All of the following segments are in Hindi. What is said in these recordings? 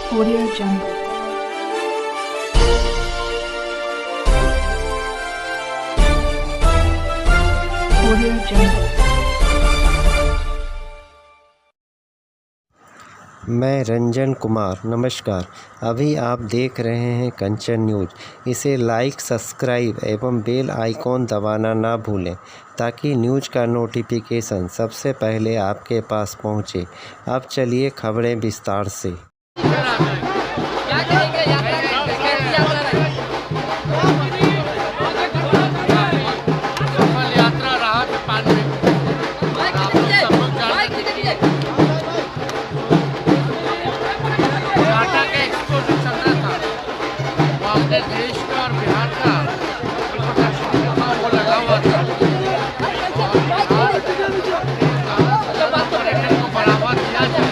Audio Jungle. Audio Jungle. मैं रंजन कुमार। नमस्कार। अभी आप देख रहे हैं कंचन न्यूज़। इसे लाइक, सब्सक्राइब एवं बेल आइकॉन दबाना ना भूलें ताकि न्यूज़ का नोटिफिकेशन सबसे पहले आपके पास पहुंचे। अब चलिए खबरें विस्तार से। क्या करेंगे यात्रा कैसी यात्रा रही? सफल यात्रा रहा जापान में। आप लोग सब लोग जानते हैं टाटा का एक्सपो जो चल रहा था वो अपने देश का और बिहार का इंटरनेशनल था, वो लगा हुआ था और बिहार पर्यटन को बढ़ावा दिया जाए।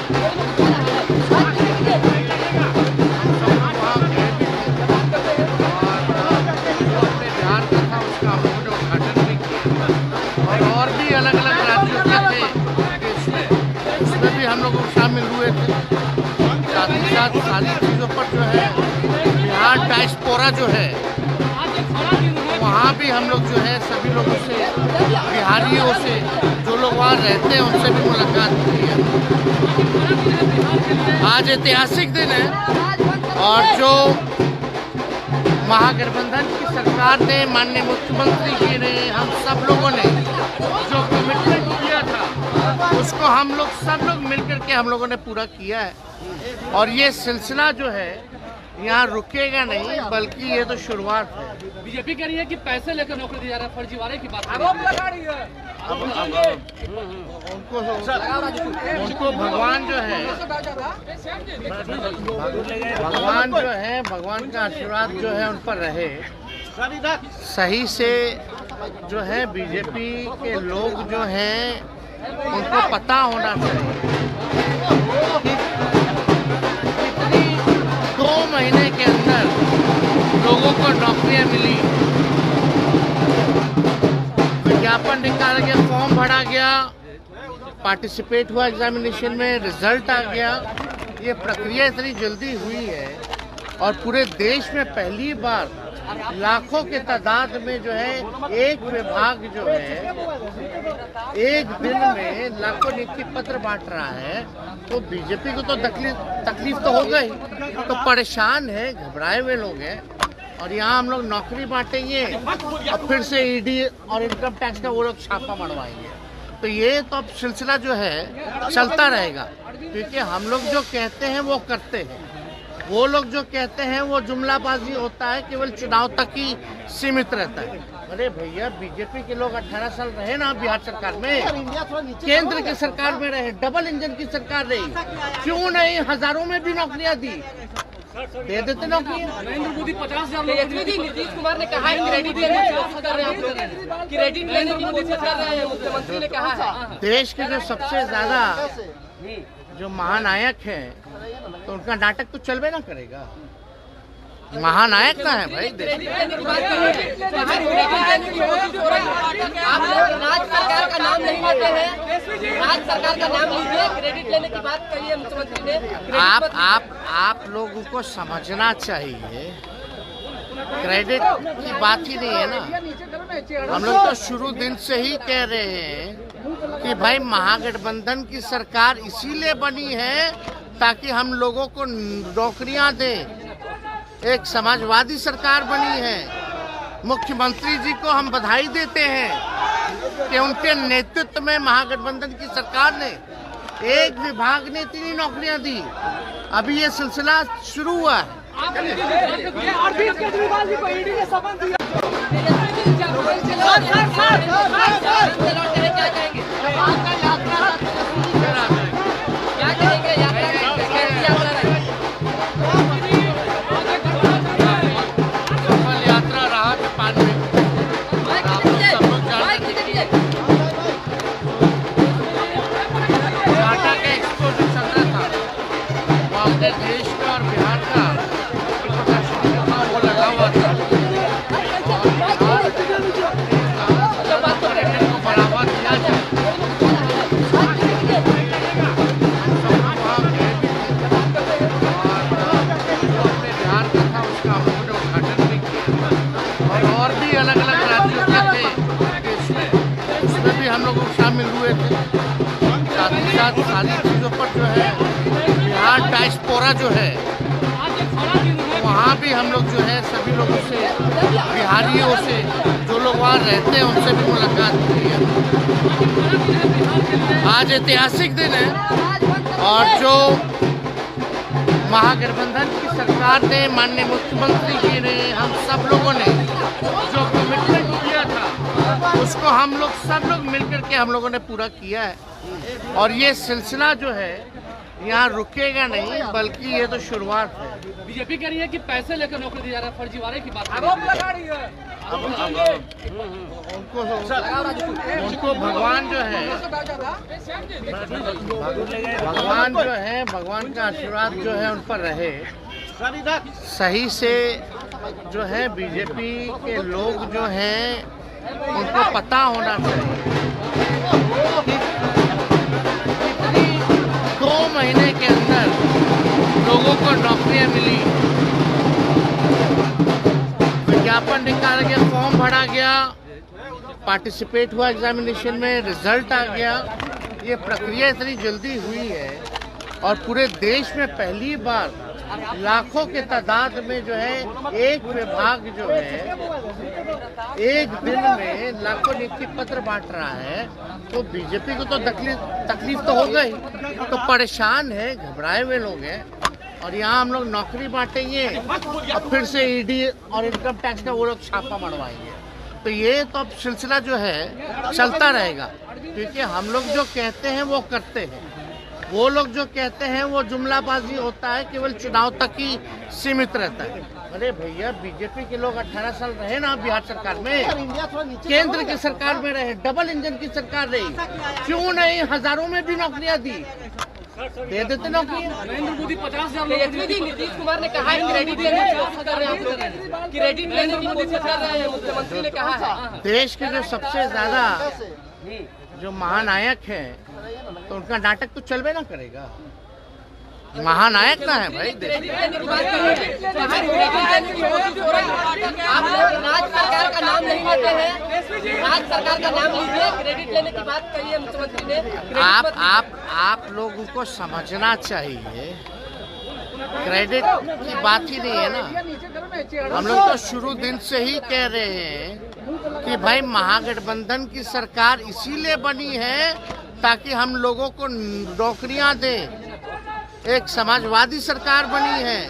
वहाँ गए भी थे और जो अपने बिहार का था उसका हम लोगों ने उद्घाटन भी किया और भी अलग अलग राज्यों के थे देश में, उसमें भी हम लोग शामिल हुए थे। साथ ही साथ सारी चीज़ों पर जो है बिहार डायस्पोरा जो है वहाँ भी हम लोग जो है सभी लोगों से, बिहारियों से, जो लोग वहाँ रहते हैं उनसे भी मुलाकात की है। आज ऐतिहासिक दिन है और जो महागठबंधन की सरकार ने, माननीय मुख्यमंत्री जी ने, हम सब लोगों ने जो कमिटमेंट किया था उसको हम लोग सब लोग मिलकर के हम लोगों ने पूरा किया है। और ये सिलसिला जो है यहाँ रुकेगा नहीं, बल्कि ये तो शुरुआत है। बीजेपी कह रही है कि पैसे लेकर नौकरी दी जा रहा है, फर्जीवाड़े की बात उनको भगवान जो है, भगवान का आशीर्वाद जो है उन पर रहे। सही से जो है बीजेपी के लोग जो हैं उनको पता होना चाहिए कि कितनी 2 महीने के अंदर लोगों को नौकरियां मिली। विज्ञापन निकाला गया, फॉर्म भरा गया, पार्टिसिपेट हुआ एग्जामिनेशन में, रिजल्ट आ गया। ये प्रक्रिया इतनी जल्दी हुई है और पूरे देश में पहली बार लाखों के तादाद में जो है एक विभाग जो है एक दिन में लाखों नियुक्ति पत्र बांट रहा है। तो बीजेपी को तो तकलीफ तो हो गई, तो परेशान है, घबराए हुए लोग हैं। और यहाँ हम लोग नौकरी बांटेंगे और फिर से ईडी और इनकम टैक्स का वो लोग छापा मरवाएंगे। तो ये तो अब सिलसिला जो है चलता रहेगा, क्योंकि हम लोग जो कहते हैं वो करते हैं। वो लोग जो कहते हैं वो जुमलाबाजी होता है, केवल चुनाव तक ही सीमित रहता है। अरे भैया, बीजेपी के लोग 18 साल रहे ना बिहार सरकार में, केंद्र की सरकार में रहे, डबल इंजन की सरकार रही, क्यों नहीं हजारों में भी नौकरियां दी, दे देते नौकरियां। नरेंद्र मोदी 50,000 नीतीश कुमार ने कहा है क्रेडिट लेने की कोशिश कर रहे हैं, क्रेडिट लेने की कोशिश कर रहे हैं, मुख्यमंत्री ने कहा है। देश के जो सबसे ज्यादा जो महानायक हैं तो उनका नाटक तो चलबे ना करेगा। महानायक का है भाई देश में। आप लोग राज्य सरकार का नाम नहीं लेते हैं, राज्य सरकार का नाम लीजिए, क्रेडिट लेने की बात कही है मुख्यमंत्री ने। आप लोगों को समझना चाहिए, क्रेडिट की बात ही नहीं है ना। हम लोग तो शुरू दिन से ही कह रहे हैं कि भाई महागठबंधन की सरकार इसीलिए बनी है ताकि हम लोगों को नौकरियां दें। एक समाजवादी सरकार बनी है। मुख्यमंत्री जी को हम बधाई देते हैं कि उनके नेतृत्व में महागठबंधन की सरकार ने एक विभाग ने 3 नौकरियां दी। अभी ये सिलसिला शुरू हुआ है। अरविंद केजरीवाल जी को ईडी ने समन दिया। क्या करेंगे यात्रा कैसी यात्रा रही? सफल यात्रा रहा जापान में। आप लोग सब लोग जानते हैं टाटा का एक्सपो जो चल रहा था वो अपने देश का और बिहार का इंटरनेशनल था, वो लगा हुआ था और बिहार पर्यटन को बढ़ावा दिया जाए। वहाँ गए भी थे और डायस्पोरा जो है वहाँ भी हम लोग जो है सभी लोगों से, बिहारियों से, जो लोग वहाँ रहते हैं उनसे भी मुलाकात की है। आज ऐतिहासिक दिन है और जो महागठबंधन की सरकार ने, माननीय मुख्यमंत्री जी ने, हम सब लोगों ने जो कमिटमेंट किया था उसको हम लोग सब लोग मिलकर के हम लोगों ने पूरा किया है। और ये सिलसिला जो है यहाँ रुकेगा नहीं, बल्कि ये तो शुरुआत है। बीजेपी कह रही है कि पैसे लेकर नौकरी दी जा रहा है, फर्जीवाड़े की बात उनको भगवान जो है, भगवान का आशीर्वाद जो है उन पर रहे। सही से जो है बीजेपी के लोग जो हैं उनको पता होना चाहिए कि 2 महीने के अंदर लोगों को नौकरियां मिली, विज्ञापन निकाला गया, फॉर्म भरा गया, पार्टिसिपेट हुआ एग्जामिनेशन में, रिजल्ट आ गया। ये प्रक्रिया इतनी जल्दी हुई है और पूरे देश में पहली बार लाखों के तादाद में जो है एक विभाग जो है एक दिन में लाखों नियुक्ति पत्र बांट रहा है। तो बीजेपी को तो तकलीफ तो हो गई, तो परेशान है, घबराए हुए लोग हैं। और यहाँ हम लोग नौकरी बांटेंगे और फिर से ईडी और इनकम टैक्स का वो लोग छापा मरवाएंगे। तो ये तो अब सिलसिला जो है चलता रहेगा, क्योंकि हम लोग जो कहते हैं वो करते हैं। वो लोग जो कहते हैं वो जुमलाबाजी होता है, केवल चुनाव तक ही सीमित रहता है। अरे भैया, बीजेपी के लोग 18 साल रहे ना बिहार सरकार में, केंद्र की सरकार में रहे, डबल इंजन की सरकार रही, क्यों नहीं हजारों में भी नौकरियां दी, दे देते नौकरी। नरेंद्र मोदी 50,000 नीतीश कुमार ने कहा है क्रेडिट लेने की कोशिश कर रहे हैं, क्रेडिट लेने की कोशिश कर रहे हैं, मुख्यमंत्री ने कहा है। देश के जो सबसे ज्यादा जो महानायक हैं तो उनका नाटक तो चलबे ना करेगा। महानायक ना है भाई देश। आप लोग राज्य सरकार का नाम नहीं लेते हैं, राज्य सरकार का नाम लीजिए, क्रेडिट लेने की बात कही है मुख्यमंत्री ने। आप लोगों को समझना चाहिए, क्रेडिट की बात ही नहीं है ना। हम लोग तो शुरू दिन से ही कह रहे हैं कि भाई महागठबंधन की सरकार इसीलिए बनी है ताकि हम लोगों को नौकरियां दे। एक समाजवादी सरकार बनी है।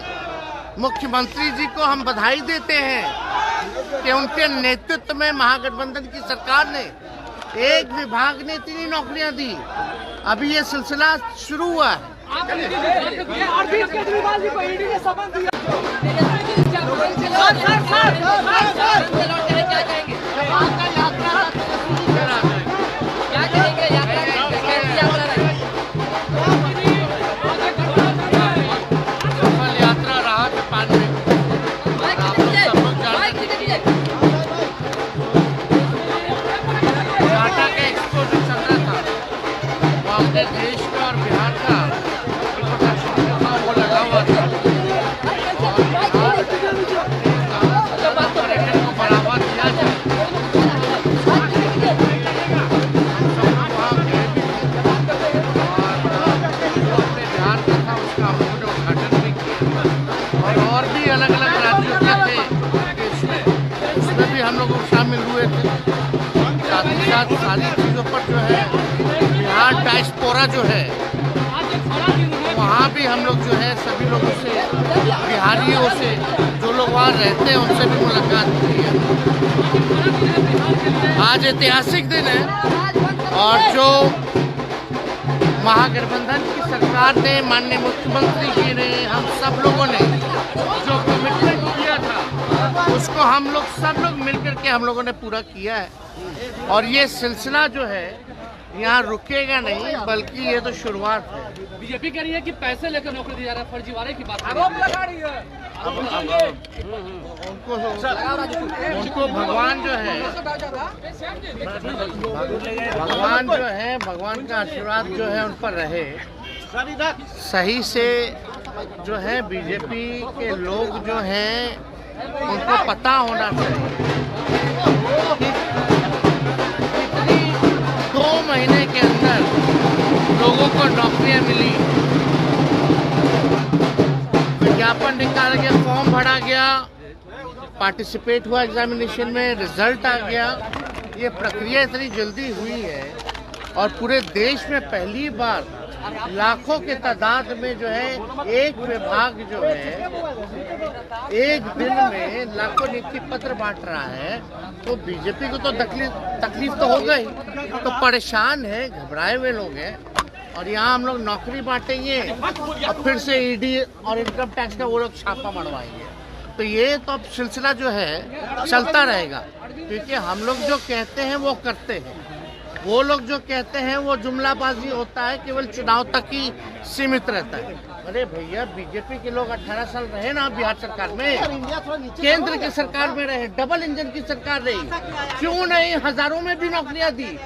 मुख्यमंत्री जी को हम बधाई देते हैं कि उनके नेतृत्व में महागठबंधन की सरकार ने एक विभाग ने इतनी नौकरियां दी। अभी ये सिलसिला शुरू हुआ है। अरविंद केजरीवाल जी को ईडी ने समन दिया। देश का और बिहार का वो लगा हुआ था पर्यटन को बढ़ावा दिया जाए। अपने बिहार का था उसका हम लोगों ने उद्घाटन भी किया और भी अलग अलग राज्यों के थे देश में, उसमें भी हम लोग शामिल हुए थे। साथ ही साथ सारी चीज़ों पर जो है बिहार डायस्पोरा जो है वहाँ भी हम लोग जो है सभी लोगों से, बिहारियों से, जो लोग वहाँ रहते हैं उनसे भी मुलाकात की है। आज ऐतिहासिक दिन है और जो महागठबंधन की सरकार ने, माननीय मुख्यमंत्री जी ने, हम सब लोगों ने जो कमिटमेंट किया था उसको हम लोग सब लोग मिलकर के हम लोगों ने पूरा किया है। और ये सिलसिला जो है यहाँ रुकेगा नहीं, बल्कि ये तो शुरुआत है। बीजेपी कह रही है कि पैसे लेकर नौकरी दी जा रहा है, फर्जीवाड़े की बात उनको भगवान जो है, भगवान का आशीर्वाद जो है उन पर रहे। सही से जो है बीजेपी के लोग जो हैं उनको पता होना चाहिए कि 2 महीने के अंदर लोगों को नौकरियां मिली, विज्ञापन निकाला गया, फॉर्म भरा गया, पार्टिसिपेट हुआ एग्जामिनेशन में, रिजल्ट आ गया। ये प्रक्रिया इतनी जल्दी हुई है और पूरे देश में पहली बार लाखों के तादाद में जो है एक विभाग जो है एक दिन में लाखों नियुक्ति पत्र बांट रहा है। तो बीजेपी को तो तकलीफ तो हो गई, तो परेशान है, घबराए हुए लोग हैं। और यहाँ हम लोग नौकरी बांटेंगे और फिर से ईडी और इनकम टैक्स का वो लोग छापा मरवाएंगे। तो ये तो अब सिलसिला जो है चलता रहेगा, क्योंकि हम लोग जो कहते हैं वो करते हैं। वो लोग जो कहते हैं वो जुमलाबाजी होता है, केवल चुनाव तक ही सीमित रहता है। अरे भैया, बीजेपी के लोग 18 साल रहे ना बिहार सरकार में, केंद्र की सरकार में रहे, डबल इंजन की सरकार रही, क्यों नहीं हजारों में भी नौकरियां दी,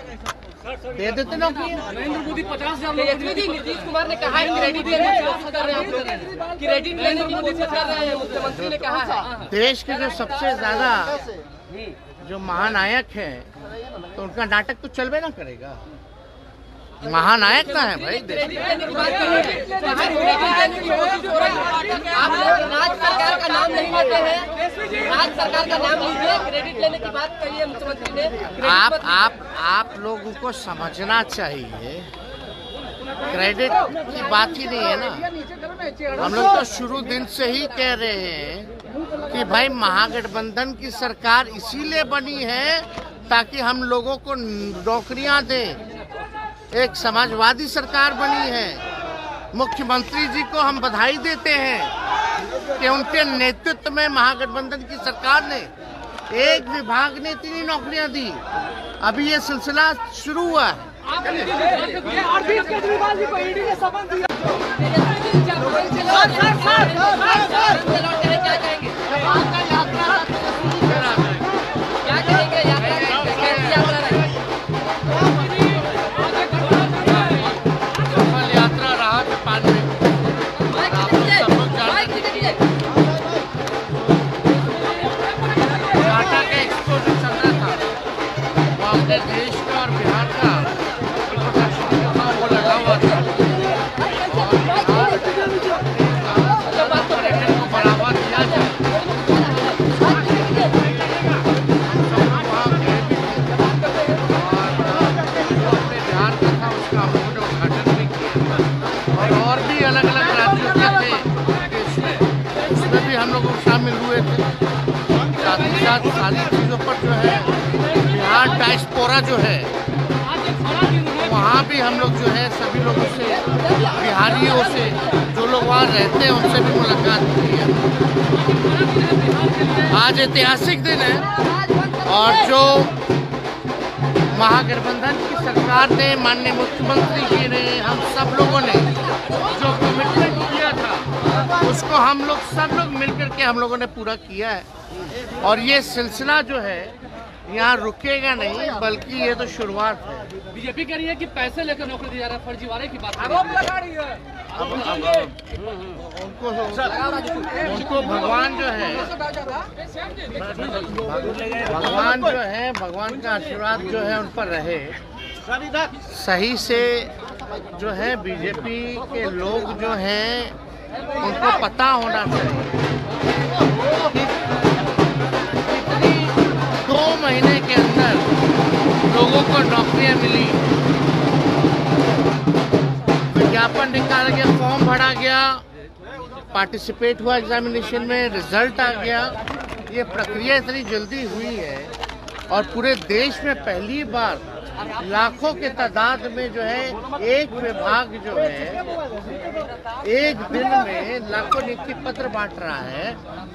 दे देते नौकरी। नरेंद्र मोदी 50,000 नीतीश कुमार ने कहा है क्रेडिट लेने की कोशिश कर रहे हैं, क्रेडिट लेने की कोशिश कर रहे हैं, मुख्यमंत्री ने कहा है। देश के जो सबसे ज्यादा जो महानायक हैं, तो उनका नाटक तो चलबे ना करेगा। महानायक का है भाई देश। आप लोग राज्य सरकार का नाम नहीं लेते हैं, राज्य सरकार का नाम लीजिए, क्रेडिट लेने की बात कही है मुख्यमंत्री ने। आप लोगों को समझना चाहिए, क्रेडिट की बात ही नहीं है ना। हम लोग तो शुरू दिन से ही कह रहे हैं कि भाई महागठबंधन की सरकार इसीलिए बनी है ताकि हम लोगों को नौकरियां दें। एक समाजवादी सरकार बनी है। मुख्यमंत्री जी को हम बधाई देते हैं कि उनके नेतृत्व में महागठबंधन की सरकार ने एक विभाग ने इतनी नौकरियां दी। अभी ये सिलसिला शुरू हुआ है। अरविंद केजरीवाल जी को ईडी ने समन दिया। यात्रा रहा जापान में। टाटा का एक्सपो जो चल रहा था, वो अपने देश का और बिहार का वो लगा हुआ था। पर्यटन को बढ़ावा दिया जाए, बिहार का था, उसका हम लोगों ने उद्घाटन भी किया। और भी अलग अलग राज्यों के थे देश में, उसमें भी हम लोग शामिल हुए थे। साथ ही साथ सारी चीज़ों पर जो है बिहार डायस्पोरा जो है, वहाँ भी हम लोग जो है सभी लोगों से, बिहारियों से, जो लोग वहाँ रहते हैं उनसे भी मुलाकात की है। आज ऐतिहासिक दिन है और जो महागठबंधन की सरकार ने, माननीय मुख्यमंत्री जी ने, हम सब लोगों ने जो कमिटमेंट किया था उसको हम लोग सब लोग मिलकर के हम लोगों ने पूरा किया है। और ये सिलसिला जो है यहाँ रुकेगा नहीं, बल्कि ये तो शुरुआत है। बीजेपी कह रही है कि पैसे लेकर नौकरी दिया जा रहा है, फर्जीवाड़े की बात आरोप लगा रही है। उनको भगवान जो है, भगवान का आशीर्वाद जो है उन पर रहे। सही से जो है बीजेपी के लोग जो हैं उनको पता होना चाहिए कि 2 महीने के अंदर लोगों को नौकरियां मिली। विज्ञापन निकाला गया, फॉर्म भरा गया, पार्टिसिपेट हुआ एग्जामिनेशन में, रिजल्ट आ गया। ये प्रक्रिया इतनी जल्दी हुई है और पूरे देश में पहली बार लाखों के तादाद में जो है एक विभाग जो है एक दिन में लाखों नियुक्ति पत्र बांट रहा है।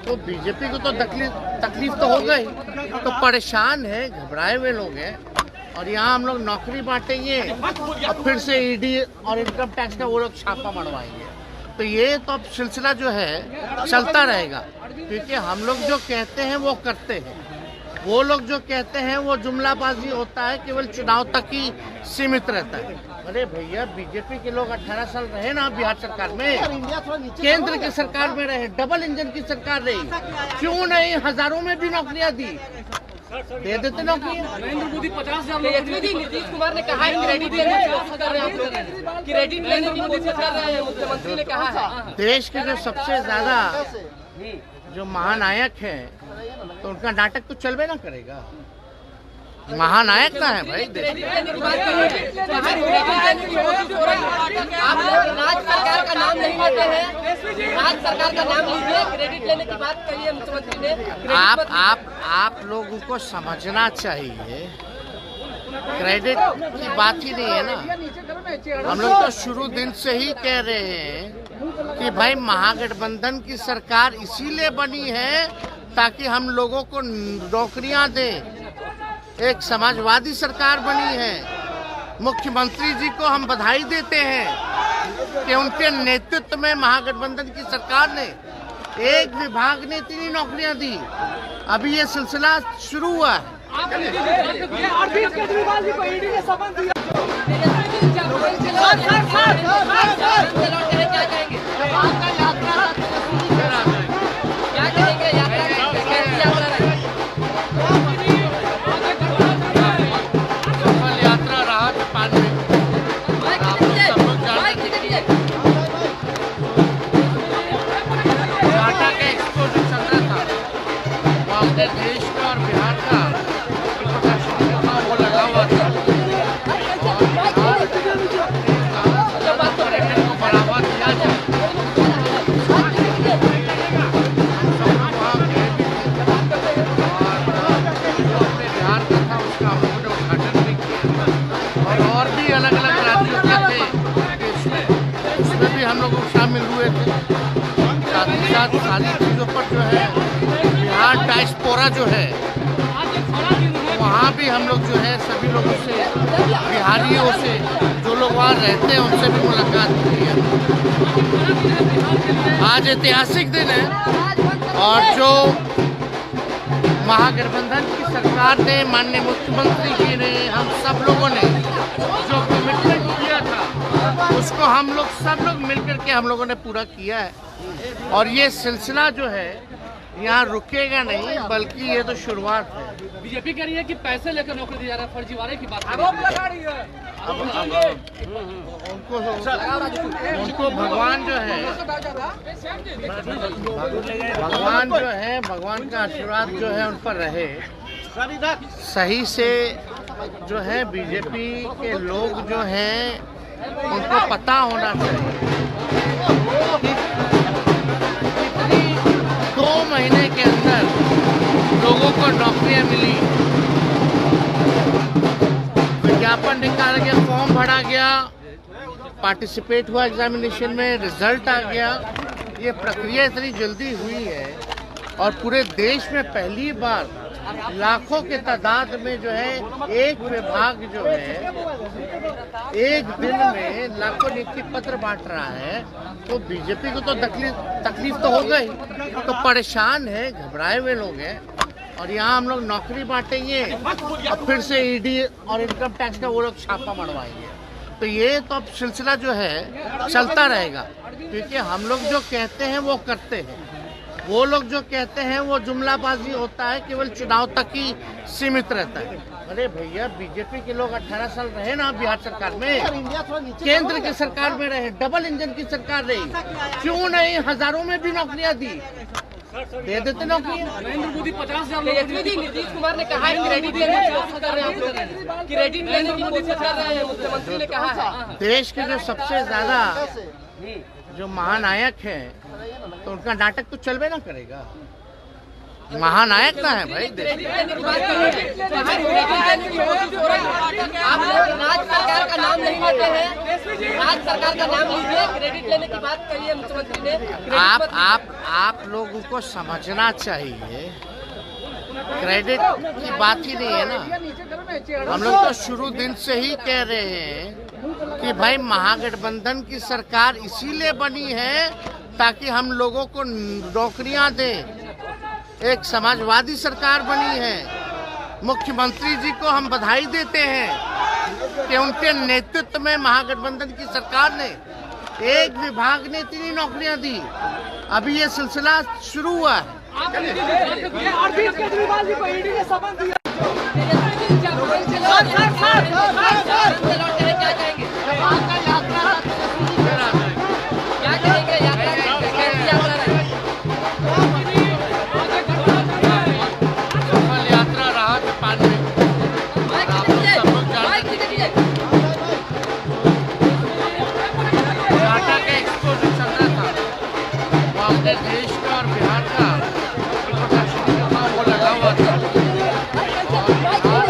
तो बीजेपी को तो तकलीफ तो हो गई, तो परेशान है, घबराए हुए लोग हैं। और यहाँ हम लोग नौकरी बांटेंगे और फिर से ईडी और इनकम टैक्स का वो लोग छापा मरवाएंगे। तो ये तो अब सिलसिला जो है चलता रहेगा, क्योंकि हम लोग जो कहते हैं वो करते हैं। वो लोग जो कहते हैं वो जुमलाबाजी होता है, केवल चुनाव तक ही सीमित रहता है। अरे भैया, बीजेपी के लोग 18 साल रहे ना बिहार सरकार में, केंद्र की सरकार में रहे, डबल इंजन की सरकार रही, क्यों नहीं हजारों में भी नौकरियां दी, दे देते नौकरी। नरेंद्र मोदी 50,000 तेजस्वी जी, नीतीश कुमार ने कहा है क्रेडिट लेने की कोशिश कर रहे हैं, क्रेडिट लेने की कोशिश कर रहे हैं, मुख्यमंत्री ने कहा है। देश के जो सबसे ज्यादा जो महानायक हैं तो उनका नाटक तो चलबे ना करेगा। महानायक का है भाई देश। क्रेडिट लेने की बात कही है, कहा क्रेडिट लेने की कोशिश हो रही है। आप लोग राज्य सरकार का नाम नहीं लेते हैं, राज्य सरकार का नाम लीजिए। क्रेडिट लेने की बात कही है मुख्यमंत्री ने। आप लोगों को समझना चाहिए, क्रेडिट की बात ही नहीं है ना। हम लोग तो शुरू दिन से ही कह रहे हैं कि भाई महागठबंधन की सरकार इसीलिए बनी है ताकि हम लोगों को नौकरियां दे। एक समाजवादी सरकार बनी है। मुख्यमंत्री जी को हम बधाई देते हैं कि उनके नेतृत्व में महागठबंधन की सरकार ने एक विभाग ने 3 नौकरियां दी। अभी ये सिलसिला शुरू हुआ है। अरविंद केजरीवाल जी को ईडी ने समन दिया। यात्रा रहा जापान में। टाटा का एक्सपो जो चल रहा था वो अपने देश का और बिहार का वो लगा हुआ था। पर्यटन को बढ़ावा दिया जाए। बिहार का था उसका हम लोगों ने उद्घाटन भी किया और भी अलग अलग राज्यों के थे देश में, उसमें भी हम लोग शामिल हुए थे। साथ ही साथ सारी चीज़ों पर जो है बिहार डायस्पोरा जो है वहाँ भी हम लोग जो है सभी लोगों से, बिहारियों से, जो लोग वहाँ रहते हैं उनसे भी मुलाकात की है। आज ऐतिहासिक दिन है और जो महागठबंधन की सरकार ने, माननीय मुख्यमंत्री जी ने, हम सब लोगों ने जो कमिटमेंट किया था उसको हम लोग सब लोग मिलकर के हम लोगों ने पूरा किया है। और ये सिलसिला जो है यहाँ रुकेगा नहीं, बल्कि ये तो शुरुआत है। बीजेपी कह रही है कि पैसे लेकर नौकरी दी जा रहा है, फर्जीवाड़े की बात आरोप लगा रही है। उनको भगवान जो है, भगवान का आशीर्वाद जो है उन पर रहे। सही से जो है बीजेपी के लोग जो हैं उनको पता होना चाहिए कि 2 महीने के अंदर लोगों को नौकरियां मिली। विज्ञापन निकाला गया, फॉर्म भरा गया, पार्टिसिपेट हुआ एग्जामिनेशन में, रिजल्ट आ गया। ये प्रक्रिया इतनी जल्दी हुई है और पूरे देश में पहली बार लाखों के तादाद में जो है एक विभाग जो है एक दिन में लाखों नियुक्ति पत्र बांट रहा है। तो बीजेपी को तो तकलीफ तो हो गई, तो परेशान है, घबराए हुए लोग हैं। और यहाँ हम लोग नौकरी बांटेंगे और फिर से ईडी और इनकम टैक्स का वो लोग छापा मरवाएंगे। तो ये तो अब सिलसिला जो है चलता रहेगा, क्योंकि हम लोग जो कहते हैं वो करते हैं। वो लोग जो कहते हैं वो जुमलाबाजी होता है, केवल चुनाव तक ही सीमित रहता है। अरे भैया, बीजेपी के लोग 18 साल रहे ना बिहार सरकार में, केंद्र की सरकार में रहे, डबल इंजन की सरकार रही, क्यों नहीं हजारों में भी नौकरियां दी? दे देते नौकरी। नरेंद्र मोदी 50,000 तेजस्वी जी, नीतीश कुमार ने कहा है क्रेडिट लेने की कोशिश कर रहे हैं, क्रेडिट लेने की कोशिश कर रहे हैं, मुख्यमंत्री ने कहा है। देश के जो सबसे ज्यादा जो महानायक हैं तो उनका नाटक तो चलबे ना करेगा। महानायक का है भाई देश। क्रेडिट लेने की बात कही है, कहा क्रेडिट लेने की कोशिश हो रही है। आप लोग राज्य सरकार का नाम नहीं लेते हैं, राज्य सरकार का नाम लीजिए। क्रेडिट लेने की बात कही है मुख्यमंत्री ने। आप लोगों को समझना चाहिए, क्रेडिट की बात ही नहीं है ना। हम लोग तो शुरू दिन से ही कह रहे हैं कि भाई महागठबंधन की सरकार इसीलिए बनी है ताकि हम लोगों को नौकरियां दे। एक समाजवादी सरकार बनी है। मुख्यमंत्री जी को हम बधाई देते हैं कि उनके नेतृत्व में महागठबंधन की सरकार ने एक विभाग ने 3 नौकरियां दी। अभी ये सिलसिला शुरू हुआ है। अरविंद केजरीवाल जी को ईडी ने समन दिया। क्या कहेंगे यात्रा कैसी यात्रा रही? सफल यात्रा रहा जापान में। टाटा का एक्सपो जो चल रहा था वो अपने देश का और बिहार का वो लगा हुआ था और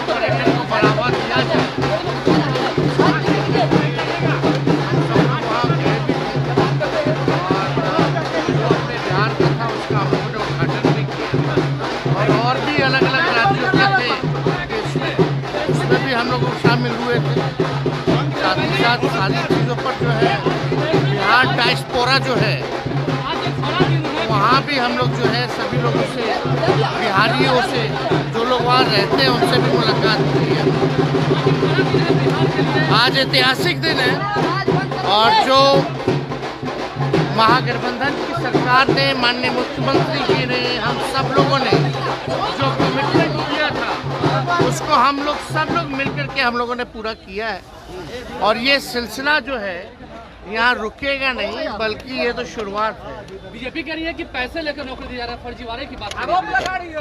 पर्यटन को बढ़ावा दिया जाए। बिहार का था उसका हम लोगों ने उद्घाटन भी किया और भी अलग अलग राज्यों के थे देश में, उसमें भी हम लोग शामिल हुए थे। साथ ही साथ सारी चीज़ों पर जो है बिहार डायस्पोरा जो है वहाँ भी हम लोग जो है सभी लोगों से, बिहारियों से, जो लोग वहाँ रहते हैं उनसे भी मुलाकात की है। आज ऐतिहासिक दिन है और जो महागठबंधन की सरकार ने, माननीय मुख्यमंत्री जी ने, हम सब लोगों ने जो कमिटमेंट किया था उसको हम लोग सब लोग मिलकर के हम लोगों ने पूरा किया है। और ये सिलसिला जो है यहाँ रुकेगा नहीं, बल्कि ये तो शुरुआत है। बीजेपी कह रही है कि पैसे लेकर नौकरी दिया जा रहा है, फर्जीवाड़े की बात लगा रही है।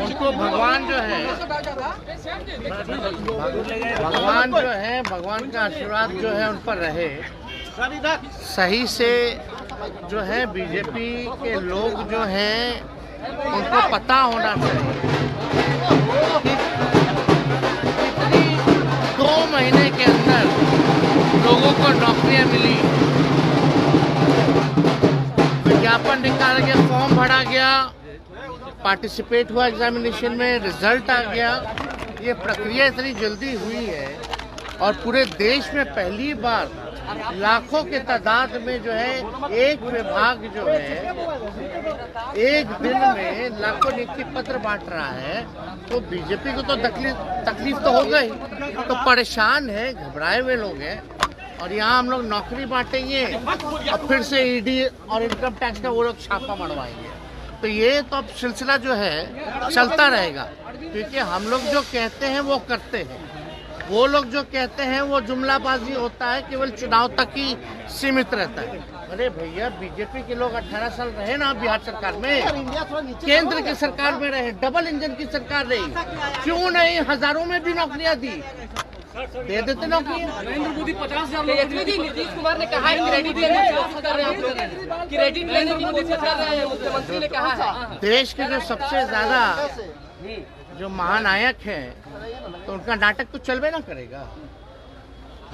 उनको भगवान जो है, भगवान का आशीर्वाद जो है उन पर रहे। सही से जो है बीजेपी के लोग जो हैं उनको पता होना चाहिए कि 2 महीने के अंदर लोगों को नौकरियां मिली, विज्ञापन निकाला गया, फॉर्म भरा गया, पार्टिसिपेट हुआ एग्जामिनेशन में, रिजल्ट आ गया। ये प्रक्रिया इतनी जल्दी हुई है और पूरे देश में पहली बार लाखों के तादाद में जो है एक विभाग जो है एक दिन में लाखों नियुक्ति पत्र बांट रहा है। तो बीजेपी को तो तकलीफ तो हो गई, तो परेशान है, घबराए हुए लोग हैं। और यहाँ हम लोग नौकरी बांटेंगे और फिर से ईडी और इनकम टैक्स का वो लोग छापा मरवाएंगे। तो ये तो अब सिलसिला जो है चलता रहेगा, क्योंकि हम लोग जो कहते हैं वो करते हैं। वो लोग जो कहते हैं वो जुमलाबाजी होता है, केवल चुनाव तक ही सीमित रहता है। अरे भैया, बीजेपी के लोग 18 साल रहे ना बिहार सरकार में, केंद्र की सरकार में रहे, डबल इंजन की सरकार रही, क्यों नहीं हजारों में भी नौकरियां दी, दे देते नौकरी। नरेंद्र मोदी 50,000 नीतीश कुमार ने कहा है क्रेडिट लेने की कोशिश कर रहे हैं, क्रेडिट लेने की कोशिश कर रहे हैं, मुख्यमंत्री ने कहा है। देश के जो सबसे ज्यादा जो महानायक हैं तो उनका नाटक तो चलबे ना करेगा।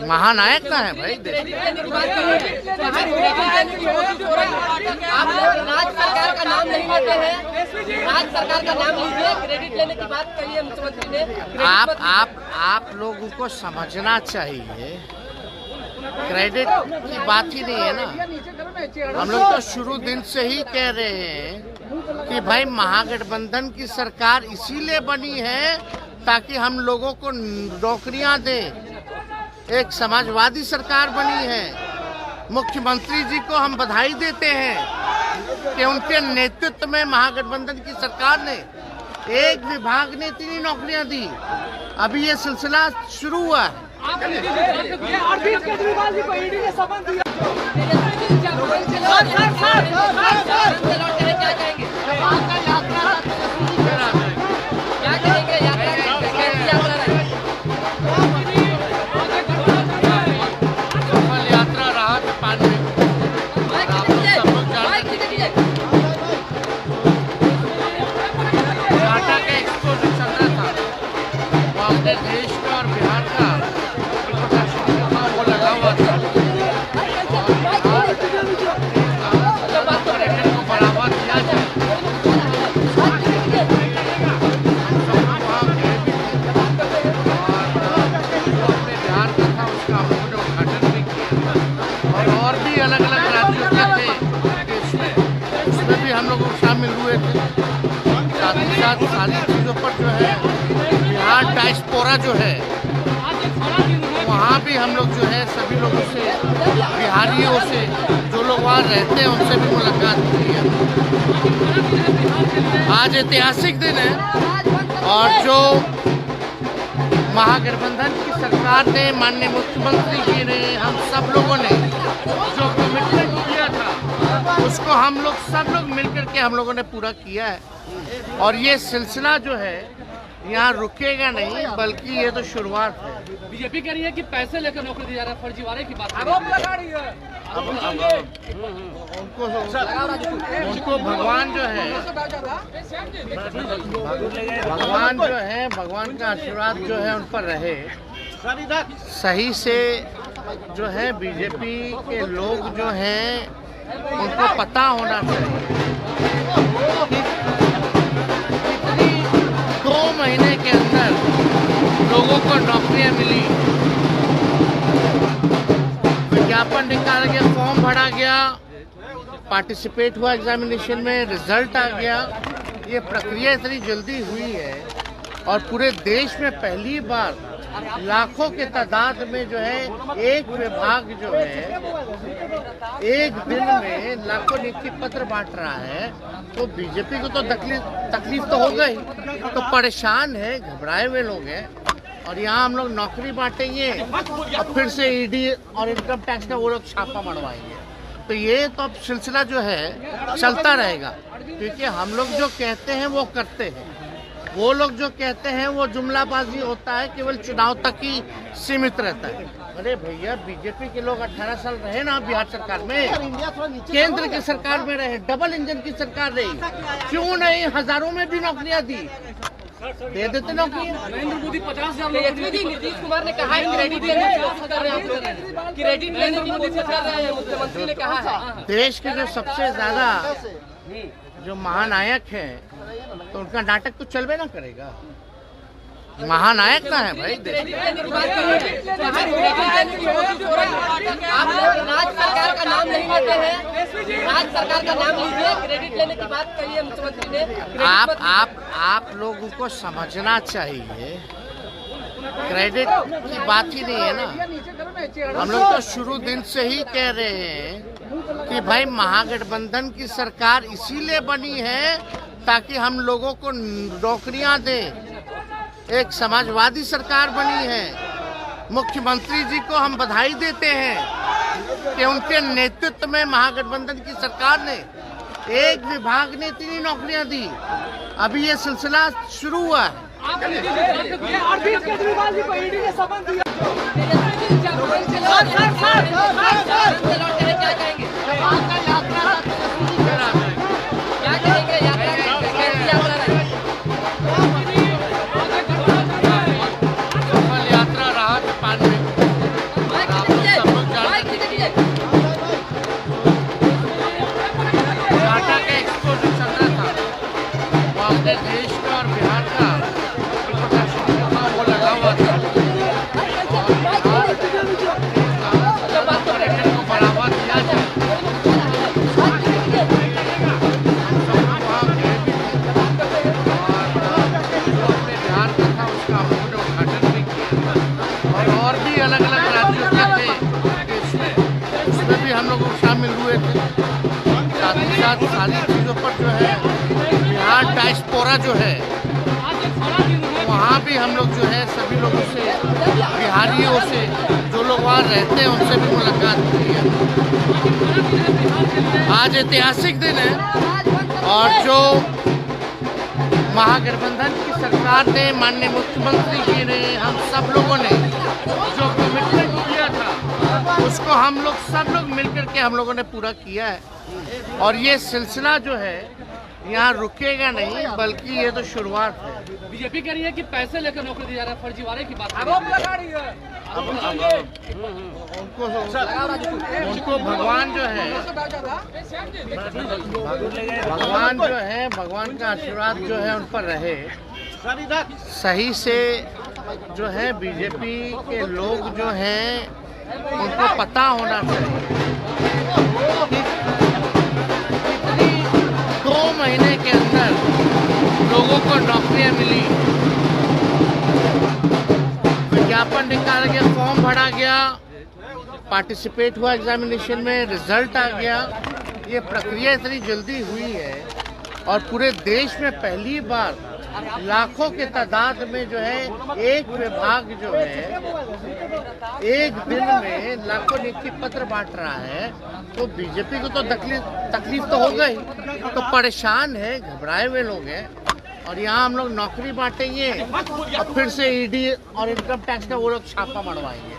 महानायक का है भाई देश। आप लोग राज्य सरकार का नाम नहीं लेते हैं, राज्य सरकार का नाम लीजिए, क्रेडिट लेने की बात कही है मुख्यमंत्री ने। आप लोगों को समझना चाहिए, क्रेडिट की बात ही नहीं है ना। हम लोग तो शुरू दिन से ही कह रहे हैं कि भाई महागठबंधन की सरकार इसीलिए बनी है ताकि हम लोगों को नौकरियां दे। एक समाजवादी सरकार बनी है। मुख्यमंत्री जी को हम बधाई देते हैं कि उनके नेतृत्व में महागठबंधन की सरकार ने एक विभाग ने 3 नौकरियां दी। अभी ये सिलसिला शुरू हुआ है। अरविंद केजरीवाल जी को ईडी ने समन दिया। क्या कहेंगे यात्रा कैसी यात्रा रही? सफल यात्रा रहा जापान में। टाटा का एक्सपो जो चल रहा था वो अपने देश का और बिहार का वो लगा हुआ था और पर्यटन को बढ़ावा दिया जाए। बिहार का था उसका हम लोगों ने उद्घाटन भी किया और भी अलग अलग राज्यों के थे देश में, उसमें भी हम लोग शामिल हुए थे। साथ ही साथ सारी चीज़ों पर जो है बिहार डायस्पोरा जो है वहाँ भी हम लोग जो है सभी लोगों से, बिहारियों से, जो लोग वहाँ वहाँ रहते हैं उनसे भी मुलाकात हुई है। आज ऐतिहासिक दिन है और जो महागठबंधन की सरकार ने, माननीय मुख्यमंत्री जी ने, हम सब लोगों ने जो कमिटमेंट किया था उसको हम लोग सब लोग मिलकर के हम लोगों ने पूरा किया है। और ये सिलसिला जो है यहाँ रुकेगा नहीं, बल्कि ये तो शुरुआत है। बीजेपी कह रही है कि पैसे लेकर नौकरी दिया जा रहा है, फर्जीवाड़े की बात आरोप लगा रही है। उनको भगवान जो है भगवान का आशीर्वाद जो है उन पर रहे। सही से जो है बीजेपी के लोग जो हैं उनको पता होना चाहिए कि 2 महीने के अंदर लोगों को नौकरियां मिली, विज्ञापन निकाला गया, फॉर्म भरा गया, पार्टिसिपेट हुआ एग्जामिनेशन में, रिजल्ट आ गया। ये प्रक्रिया इतनी जल्दी हुई है और पूरे देश में पहली बार लाखों के तादाद में जो है एक विभाग जो है एक दिन में लाखों नियुक्ति पत्र बांट रहा है। तो बीजेपी को तो तकलीफ तो हो गई, तो परेशान है, घबराए हुए लोग हैं। और यहाँ हम लोग नौकरी बांटेंगे और फिर से ईडी और इनकम टैक्स का वो लोग छापा मरवाएंगे। तो ये तो अब सिलसिला जो है चलता रहेगा, क्योंकि हम लोग जो कहते हैं वो करते हैं। वो लोग जो कहते हैं वो जुमलाबाजी होता है, केवल चुनाव तक ही सीमित रहता है। अरे भैया, बीजेपी के लोग 18 साल रहे ना बिहार सरकार में, केंद्र की सरकार में रहे, डबल इंजन की सरकार रही, क्यों नहीं हजारों में भी नौकरियां दी, दे देते नौकरी। नरेंद्र मोदी 50,000 नीतीश कुमार ने कहा है क्रेडिट लेने की कोशिश कर रहे हैं, क्रेडिट लेने की कोशिश कर रहे हैं, मुख्यमंत्री ने कहा है। देश के जो सबसे ज्यादा जो महानायक हैं तो उनका नाटक तो चलबे ना करेगा। महानायक का है भाई देश। आप लोग राज्य सरकार का नाम नहीं लेते हैं, राज्य सरकार का नाम लीजिए, क्रेडिट लेने की बात कही है मुख्यमंत्री ने। आप लोगों को समझना चाहिए, क्रेडिट की बात ही नहीं है ना। हम लोग तो शुरू दिन से ही कह रहे हैं कि भाई महागठबंधन की सरकार इसीलिए बनी है ताकि हम लोगों को नौकरियां दें। एक समाजवादी सरकार बनी है। मुख्यमंत्री जी को हम बधाई देते हैं कि उनके नेतृत्व में महागठबंधन की सरकार ने एक विभाग ने इतनी नौकरियां दी। अभी ये सिलसिला शुरू हुआ है। अरविंद केजरीवाल जी को ईडी ने समन दिया। यात्रा रहा जापान में। टाटा का एक्सपो जो चल रहा था वो अपने देश का और बिहार का वो लगा हुआ था। पर्यटन को बढ़ावा दिया जाए, बिहार का था उसका हम लोगों ने उद्घाटन भी किया। और भी अलग अलग राज्यों के थे देश में, उसमें भी हम लोग शामिल हुए थे। साथ ही साथ सारी चीज़ों पर जो है बिहार डायस्पोरा जो है वहाँ भी हम लोग जो है सभी लोगों से, बिहारियों से, जो लोग वहाँ रहते हैं उनसे भी मुलाकात हुई है। आज ऐतिहासिक दिन है और जो महागठबंधन की सरकार ने, माननीय मुख्यमंत्री जी ने, हम सब लोगों ने जो कमिटमेंट किया था उसको हम लोग सब लोग मिलकर के हम लोगों ने पूरा किया है। और ये सिलसिला जो है यहाँ रुकेगा नहीं, बल्कि ये तो शुरुआत है। बीजेपी कह रही है कि पैसे लेकर नौकरी दिया जा रहा है, फर्जीवाड़े की बात आरोप लगा रही है। उनको भगवान भगवान का आशीर्वाद जो है उन पर रहे। सही से जो है बीजेपी के लोग जो हैं उनको पता होना चाहिए कि 2 महीने के अंदर लोगों को नौकरियां मिली, विज्ञापन निकाला गया, फॉर्म भरा गया, पार्टिसिपेट हुआ एग्जामिनेशन में, रिजल्ट आ गया। ये प्रक्रिया इतनी जल्दी हुई है और पूरे देश में पहली बार लाखों के तादाद में जो है एक विभाग जो है एक दिन में लाखों नियुक्ति पत्र बांट रहा है। तो बीजेपी को तो तकलीफ तो हो गई, तो परेशान है, घबराए हुए लोग हैं। और यहाँ हम लोग नौकरी बांटेंगे और फिर से ईडी और इनकम टैक्स का वो लोग छापा मरवाएंगे।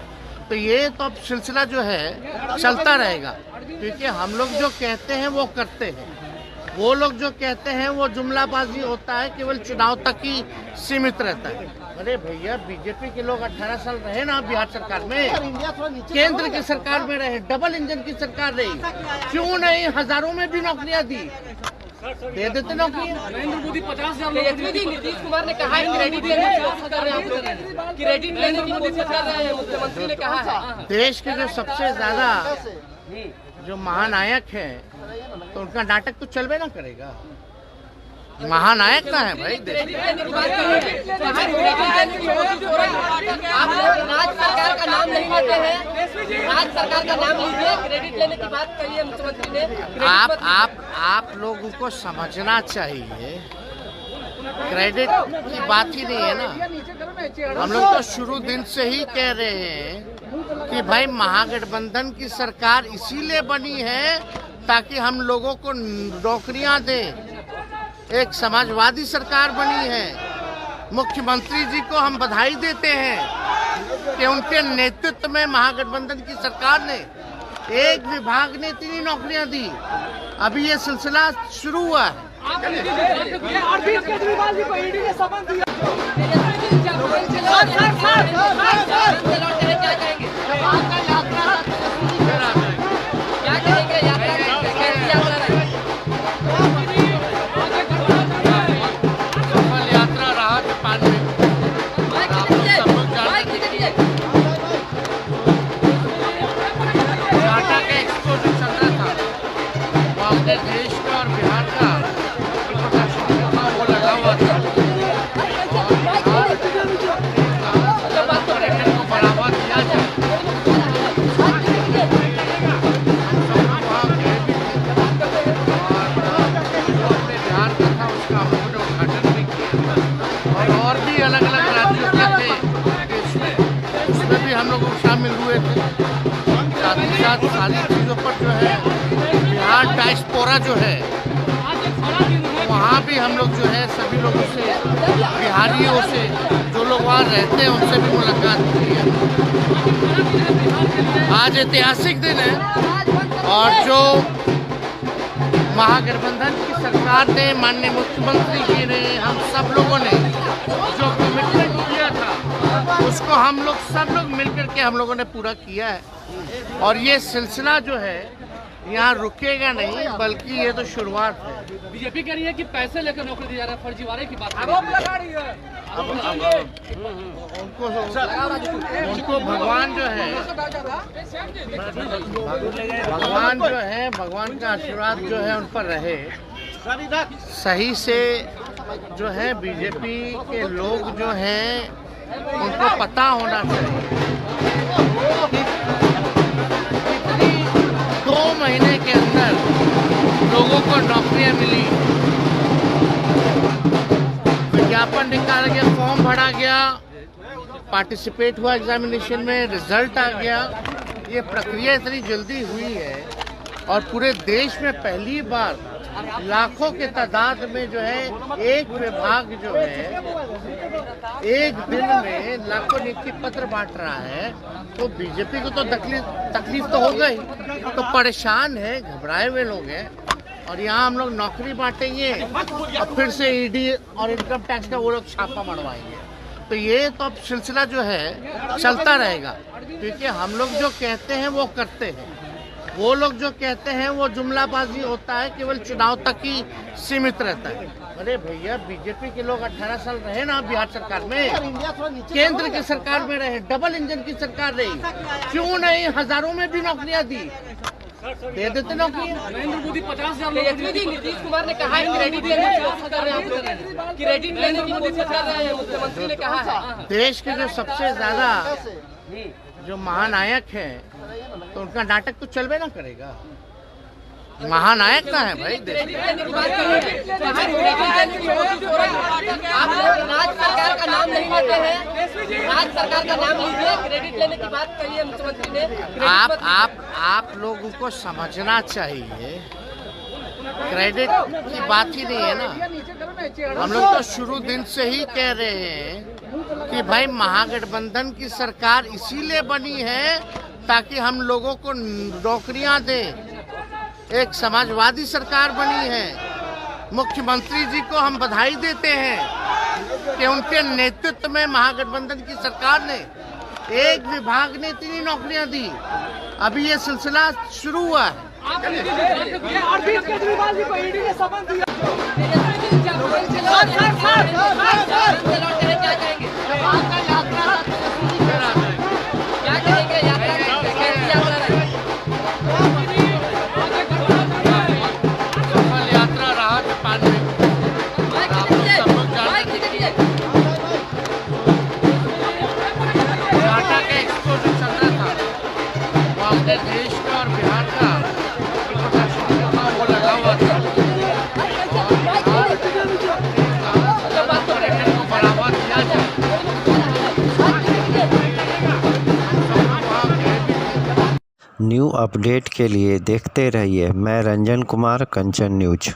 तो ये तो अब सिलसिला जो है चलता रहेगा, क्योंकि हम लोग जो कहते हैं वो करते हैं। वो लोग जो कहते हैं वो जुमलाबाजी होता है, केवल चुनाव तक ही सीमित रहता है। अरे भैया, बीजेपी के लोग 18 साल रहे ना बिहार सरकार में, केंद्र की सरकार में रहे, डबल इंजन की सरकार रही, क्यों नहीं हजारों में भी नौकरियां दी, दे देते नौकरी। नरेंद्र मोदी 50,000 नीतीश कुमार ने कहा है क्रेडिट लेने की कोशिश कर रहे हैं, क्रेडिट लेने की कोशिश कर रहे हैं, मुख्यमंत्री ने कहा है। देश के जो सबसे ज्यादा जो महानायक हैं, तो उनका नाटक तो चलबे ना करेगा। महानायक का है भाई देश। आप लोग राज्य सरकार का नाम नहीं लेते हैं, राज्य सरकार का नाम लीजिए, क्रेडिट लेने की बात कही है मुख्यमंत्री ने। आप लोगों को समझना चाहिए, क्रेडिट की बात ही नहीं है ना। हम लोग तो शुरू दिन से ही कह रहे हैं कि भाई महागठबंधन की सरकार इसीलिए बनी है ताकि हम लोगों को नौकरियां दे। एक समाजवादी सरकार बनी है। मुख्यमंत्री जी को हम बधाई देते हैं कि उनके नेतृत्व में महागठबंधन की सरकार ने एक विभाग ने इतनी नौकरियां दी। अभी ये सिलसिला शुरू हुआ है। अरविंद केजरीवाल जी को ईडी ने समन दिया। यात्रा रहा जापान में। टाटा का एक्सपो जो चल रहा था, वो अपने देश का और बिहार का वो लगा हुआ था। पर्यटन को बढ़ावा दिया जाए, बिहार का था, उसका हम लोगों ने उद्घाटन भी किया। और भी अलग अलग राज्यों के थे देश में, उसमें भी हम लोग शामिल हुए थे। साथ ही साथ सारी चीज़ों पर जो है बिहार डायस्पोरा जो है, वहाँ भी हम लोग जो है सभी लोगों से, बिहारियों से, जो लोग वहाँ रहते हैं उनसे भी मुलाकात की है। आज ऐतिहासिक दिन है और जो महागठबंधन की सरकार ने, माननीय मुख्यमंत्री जी ने, हम सब लोगों ने जो कमिटमेंट किया था उसको हम लोग सब लोग मिलकर के हम लोगों ने पूरा किया है। और ये सिलसिला जो है यहाँ रुकेगा नहीं, बल्कि ये तो शुरुआत है। बीजेपी कह रही है कि पैसे लेकर नौकरी दिया जा रहा है, फर्जीवाड़े की बात आरोप लगा रही है। उनको भगवान जो है, भगवान का आशीर्वाद जो है उन पर रहे। सही से जो है बीजेपी के लोग जो हैं उनको पता होना चाहिए कि 2 महीने के अंदर लोगों को नौकरियां मिली, विज्ञापन निकाला गया, फॉर्म भरा गया, पार्टिसिपेट हुआ एग्जामिनेशन में, रिजल्ट आ गया। ये प्रक्रिया इतनी जल्दी हुई है और पूरे देश में पहली बार लाखों के तादाद में जो है एक विभाग जो है एक दिन में लाखों नियुक्ति पत्र बांट रहा है। तो बीजेपी को तो तकलीफ तो हो गई, तो परेशान है, घबराए हुए लोग हैं। और यहाँ हम लोग नौकरी बांटेंगे और फिर से ईडी और इनकम टैक्स का वो लोग छापा मरवाएंगे। तो ये तो अब सिलसिला जो है चलता रहेगा, क्योंकि हम लोग जो कहते हैं वो करते हैं। वो लोग जो कहते हैं वो जुमलाबाजी होता है, केवल चुनाव तक ही सीमित रहता है। अरे भैया, बीजेपी के लोग 18 साल रहे ना बिहार सरकार में, केंद्र की सरकार में रहे, डबल इंजन की सरकार रही, क्यों नहीं हजारों में भी नौकरियां दी, दे देते नौकरी। नरेंद्र मोदी 50,000 नीतीश कुमार ने कहा है क्रेडिट लेने की कोशिश कर रहे हैं, क्रेडिट लेने की कोशिश कर रहे हैं, मुख्यमंत्री ने कहा है। देश के जो सबसे ज्यादा जो महानायक है तो उनका नाटक तो चलबे ना करेगा। महानायक का है भाई देश में। आप लोग राज्य सरकार का नाम नहीं लेते हैं, राज्य सरकार का नाम लीजिए। क्रेडिट लेने की बात कही है मुख्यमंत्री ने। आप लोगों को समझना चाहिए, क्रेडिट की बात ही नहीं है ना। हम लोग तो शुरू दिन से ही कह रहे हैं कि भाई महागठबंधन की सरकार इसीलिए बनी है ताकि हम लोगों को नौकरियां दे। एक समाजवादी सरकार बनी है। मुख्यमंत्री जी को हम बधाई देते हैं कि उनके नेतृत्व में महागठबंधन की सरकार ने एक विभाग ने 3 नौकरियां दी। अभी ये सिलसिला शुरू हुआ है। अरविंद केजरीवाल जी को ईडी ने समन दिया। देश का और बिहार का वो लगा हुआ था पर्यटन को बढ़ावा दिया जाए। न्यू अपडेट के लिए देखते रहिए मैं रंजन कुमार कंचन न्यूज।